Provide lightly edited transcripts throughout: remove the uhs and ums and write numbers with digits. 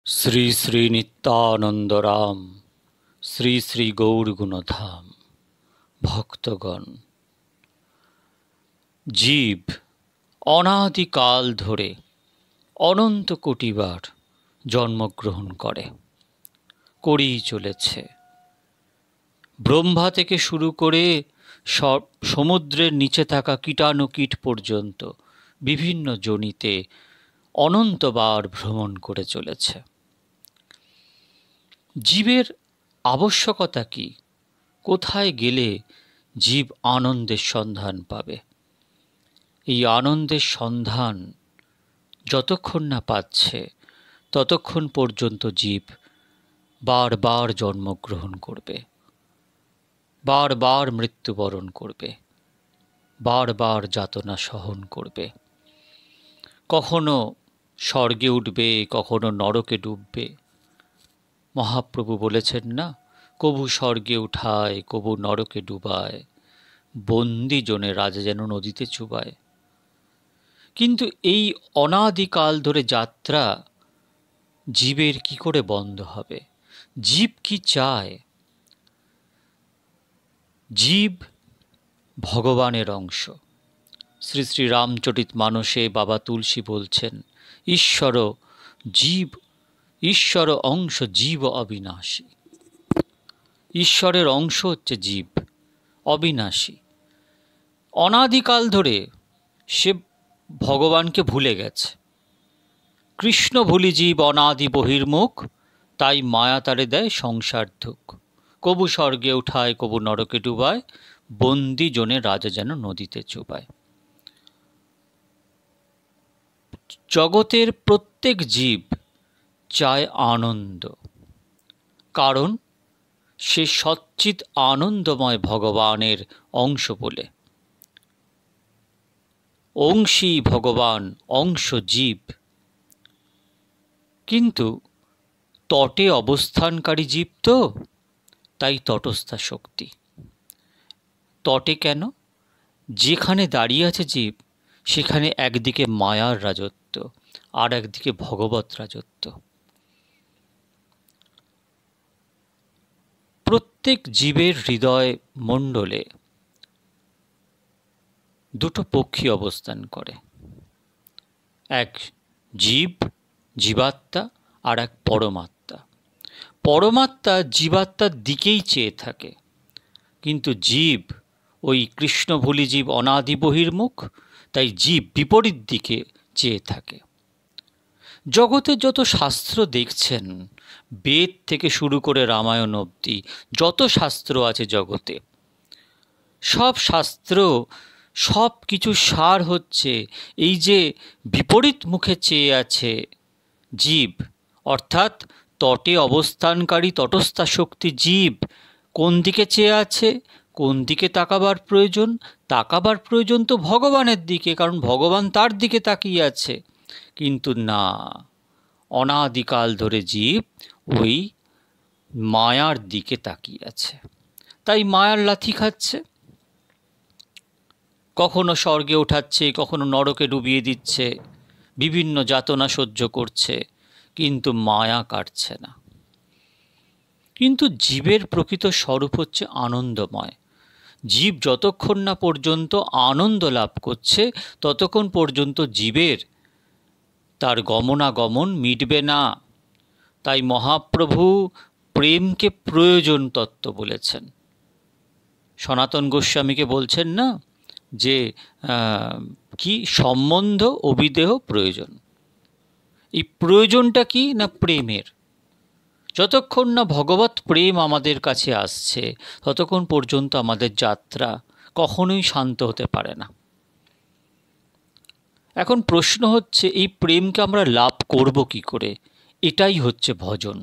শ্রী শ্রী নিত্যানন্দ রাম, শ্রী শ্রী গৌরগুণধাম। ভক্তগণ, জীব অনাদিকাল ধরে অনন্ত কোটিবার জন্মগ্রহণ করেই চলেছে। ব্রহ্মা থেকে শুরু করে সব সমুদ্রের নিচে থাকা কীটাণুকীট পর্যন্ত বিভিন্ন যোনিতে অনন্তবার ভ্রমণ করে চলেছে। জীবের আবশ্যকতা কি? কোথায় গেলে জীব আনন্দের সন্ধান পাবে? এই আনন্দের সন্ধান যতক্ষণ না পাচ্ছে ততক্ষণ পর্যন্ত জীব বারবার জন্মগ্রহণ করবে, বারবার মৃত্যুবরণ করবে, বারবার যাতনা সহন করবে। কখনো স্বর্গে উঠবে, কখনো নরকে ডুববে। মহাপ্রভু বলেছেন না, কবু স্বর্গে উঠায়, কবু নরকে ডুবায়, বন্দি জনে রাজা যেন নদীতে চুবায়। কিন্তু এই অনাদিকাল ধরে যাত্রা জীবের কি করে বন্ধ হবে? জীব কি চায়? জীব ভগবানের অংশ। শ্রী শ্রী রামচরিত মানসে বাবা তুলসী বলছেন, ঈশ্বর অংশ জীব অবিনাশী। ঈশ্বরের অংশ হচ্ছে জীব, অবিনাশী। অনাদিকাল ধরে সে ভগবানকে ভুলে গেছে। কৃষ্ণ ভুলি জীব অনাদি বহির্মুখ, তাই মায়া তারে দেয় সংসার দুঃখ। কবু স্বর্গে উঠায়, কবু নরকে ডুবায়, বন্দি জনে রাজা যেন নদীতে চুবায়। জগতের প্রত্যেক জীব চায় আনন্দ, কারণ সে সচ্চিৎ আনন্দময় ভগবানের অংশ বলে। অংশী ভগবান, অংশ জীব। কিন্তু তটে অবস্থানকারী জীব তো, তাই তটস্থা শক্তি। তটে কেন? যেখানে দাঁড়িয়ে আছে জীব, সেখানে একদিকে মায়ার রাজত্ব, আর একদিকে ভগবত রাজত্ব। প্রত্যেক জীবের হৃদয় মণ্ডলে দুটো পক্ষী অবস্থান করে, এক জীব, জীবাত্মা, আর এক পরমাত্মা। পরমাত্মা জীবাত্মার দিকেই চেয়ে থাকে, কিন্তু জীব ওই কৃষ্ণভুলি জীব অনাদি বহির্মুখ, তাই জীব বিপরীত দিকে চেয়ে থাকে। জগতে যত শাস্ত্র দেখছেন, বেদ থেকে শুরু করে রামায়ণ অবধি যত শাস্ত্র আছে জগতে, সব শাস্ত্র সব কিছু সার হচ্ছে এই যে বিপরীত মুখে চেয়ে আছে জীব, অর্থাৎ তটে অবস্থানকারী তটস্থা শক্তি জীব কোন দিকে চেয়ে আছে, কোন দিকে তাকাবার প্রয়োজন? তাকাবার প্রয়োজন তো ভগবানের দিকে, কারণ ভগবান তার দিকে তাকিয়ে আছে। কিন্তু না, অনাদিকাল ধরে জীব ওই মায়ার দিকে তাকিয়ে আছে, তাই মায়ার লাথি খাচ্ছে। কখনো স্বর্গে ওঠাচ্ছে, কখনো নরকে ডুবিয়ে দিচ্ছে, বিভিন্ন যাতনা সহ্য করছে, কিন্তু মায়া কাটছে না। কিন্তু জীবের প্রকৃত স্বরূপ হচ্ছে আনন্দময়। জীব যতক্ষণ না পর্যন্ত আনন্দ লাভ করছে ততক্ষণ পর্যন্ত জীবের তার গমনাগমন মিটবে না। তাই মহাপ্রভু প্রেমকে প্রয়োজন তত্ত্ব বলেছেন। সনাতন গোস্বামীকে বলছেন না যে কি সম্বন্ধ অবিদেহ প্রয়োজন। এই প্রয়োজনটা কি না প্রেমের। যতক্ষণ না ভগবত প্রেম আমাদের কাছে আসছে ততক্ষণ পর্যন্ত আমাদের যাত্রা কখনোই শান্ত হতে পারে না। এখন প্রশ্ন হচ্ছে, এই প্রেমকে আমরা লাভ করব কি করে? এটাই হচ্ছে ভজন।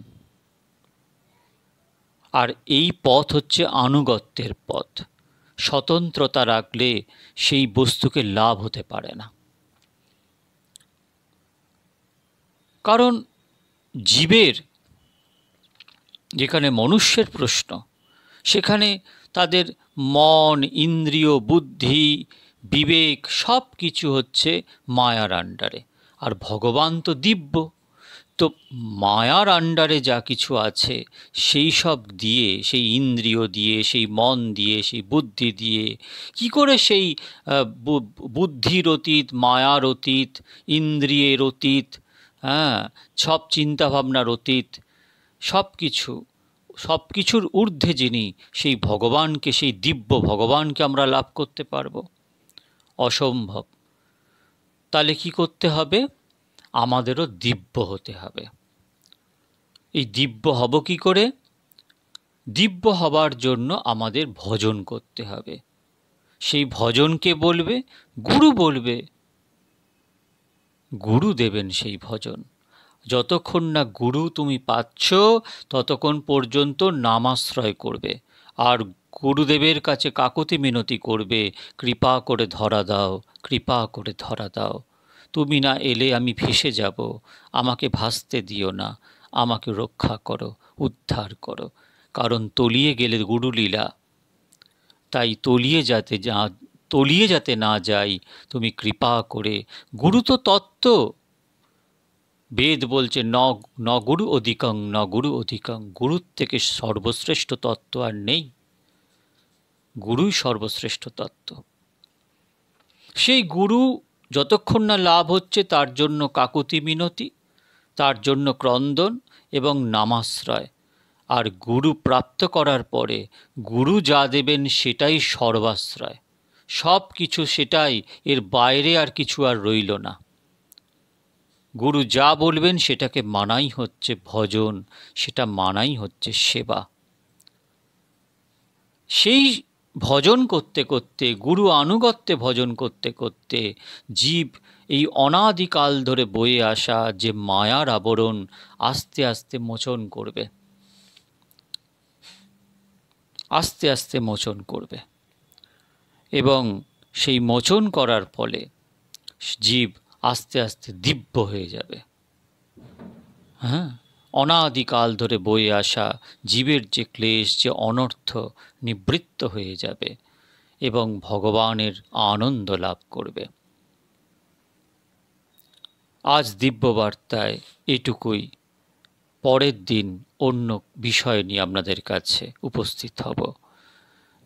আর এই পথ হচ্ছে আনুগত্যের পথ। স্বতন্ত্রতা রাখলে সেই বস্তুকে লাভ হতে পারে না। কারণ জীবের, যেখানে মনুষ্যের প্রশ্ন, সেখানে তাদের মন, ইন্দ্রিয়, বুদ্ধি, বিবেক সব কিছু হচ্ছে মায়ার আন্ডারে। আর ভগবান তো দিব্য, তো মায়ার আন্ডারে যা কিছু আছে সেই সব দিয়ে, সেই ইন্দ্রিয় দিয়ে, সেই মন দিয়ে, সেই বুদ্ধি দিয়ে কি করে সেই বুদ্ধির অতীত, মায়ার অতীত, ইন্দ্রিয়ের অতীত, হ্যাঁ, সব চিন্তাভাবনার অতীত, সব কিছুর ঊর্ধ্বে যিনি সেই ভগবানকে, সেই দিব্য ভগবানকে আমরা লাভ করতে পারবো? অসম্ভব। তাহলে কি করতে হবে? আমাদেরও দিব্য হতে হবে। এই দিব্য হব কি করে? দিব্য হবার জন্য আমাদের ভজন করতে হবে। সেই ভজনকে বলবে? গুরু বলবে। গুরু দেবেন সেই ভজন। যতক্ষণ না গুরু তুমি পাচ্ছ ততক্ষণ পর্যন্ত নামাশ্রয় করবে, আর গুরুদেবের কাছে কাকুতি মিনতি করবে, কৃপা করে ধরা দাও, কৃপা করে ধরা দাও, তুমি না এলে আমি ভেসে যাব, আমাকে ভাসতে দিও না, আমাকে রক্ষা করো, উদ্ধার করো। কারণ তলিয়ে গেলে গুরুলীলা, তাই তলিয়ে যাতে না যাই তুমি কৃপা করে। গুরু তো তত্ত্ব, বেদ বলছে ন গুরু অধিকং, ন গুরু অধিকং। গুরুর থেকে সর্বশ্রেষ্ঠ তত্ত্ব আর নেই, গুরুই সর্বশ্রেষ্ঠ তত্ত্ব। সেই গুরু যতক্ষণ না লাভ হচ্ছে তার জন্য কাকুতি মিনতি, তার জন্য ক্রন্দন এবং নামাশ্রয়। আর গুরু প্রাপ্ত করার পরে গুরু যা দেবেন সেটাই সর্বাশ্রয়, সব কিছু সেটাই, এর বাইরে আর কিছু আর রইল না। গুরু যা বলবেন সেটাকে মানাই হচ্ছে ভজন, সেটা মানাই হচ্ছে সেবা। সেই ভজন করতে করতে, গুরু আনুগত্যে ভজন করতে করতে জীব এই অনাদিকাল ধরে বয়ে আসা যে মায়ার আবরণ আস্তে আস্তে মোচন করবে, আস্তে আস্তে মোচন করবে। এবং সেই মোচন করার ফলে জীব আস্তে আস্তে দিব্য হয়ে যাবে। হ্যাঁ, অনাদিকাল ধরে বয়ে আসা জীবের যে ক্লেশ, যে অনর্থ নিবৃত্ত হয়ে যাবে এবং ভগবানের আনন্দ লাভ করবে। আজ দিব্যবার্তায় এটুকুই। পরের দিন অন্য বিষয় নিয়ে আপনাদের কাছে উপস্থিত হব।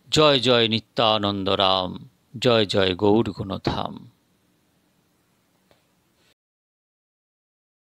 জয় জয় নিত্যানন্দ রাম, জয় জয় গৌর গুণধাম।